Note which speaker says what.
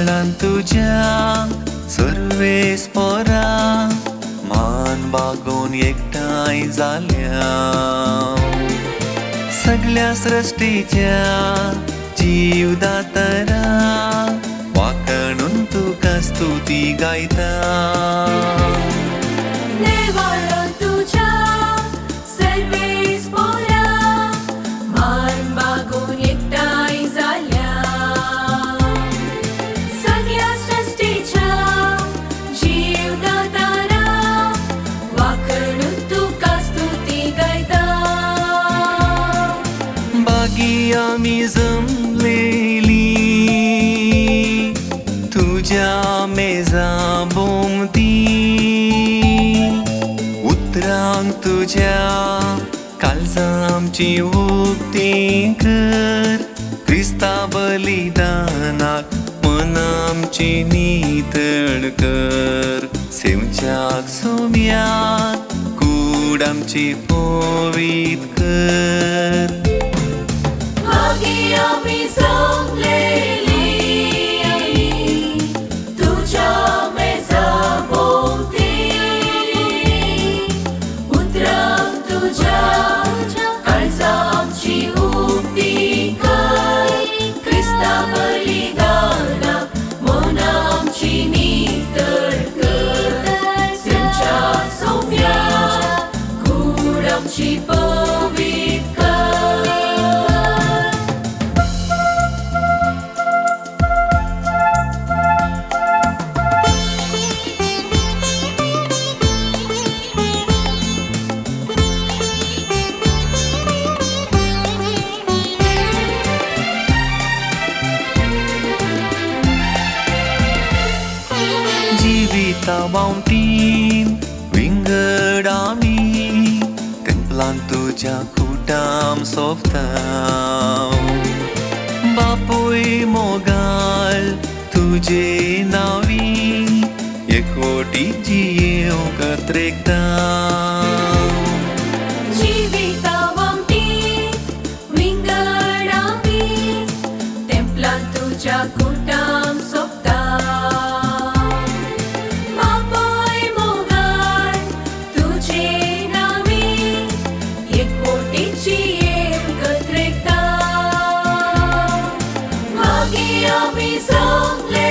Speaker 1: नेवाळान तुझ्या सर्वेस पोरा मान बागोवन एकठांय जाल्या सगळ्या सृष्टीच्या जीवदातरा वाकणून तुका स्तुती गायता
Speaker 2: नेवाळान तुझ्या सर्वेस पोरा मान बागोवन एकठांय जाल्या सगळ्या सृष्टीच्या जीवदातारा वाकणून तुका स्तुती गायता
Speaker 1: बागी आमी जमलेली तुझ्या मेजा भोवती उतरांक तुझ्या काळजां आमची उक्ती कर क्रिस्ता बलिदानाक मन आमची नितळ कर सेवच्याक सोम्याक कूड आमची पवित कर
Speaker 2: बागी आमी जमलेली तुझ्या मेजा भोवती उतरांक तुझ्या काळजां आमची उक्ती कर क्रिस्ता बलिदानाक मन आमची नितळ कर सेवच्या सोम्याक कूड आमची पवित कर
Speaker 1: जिविता वावटीन विंगड आमी तेंपलान तुझ्या खुटाम सोंपता बापूय मोगाल तुझे नावी एकवटी जियेव कत्रेकता
Speaker 2: जिविता वावटी विंगड आमी तेंपलान तुझ्या खुटाम सोंपता बापूय मोगाल तुझे नावी एकवटीची एकत्रेकता मागी आमी जमले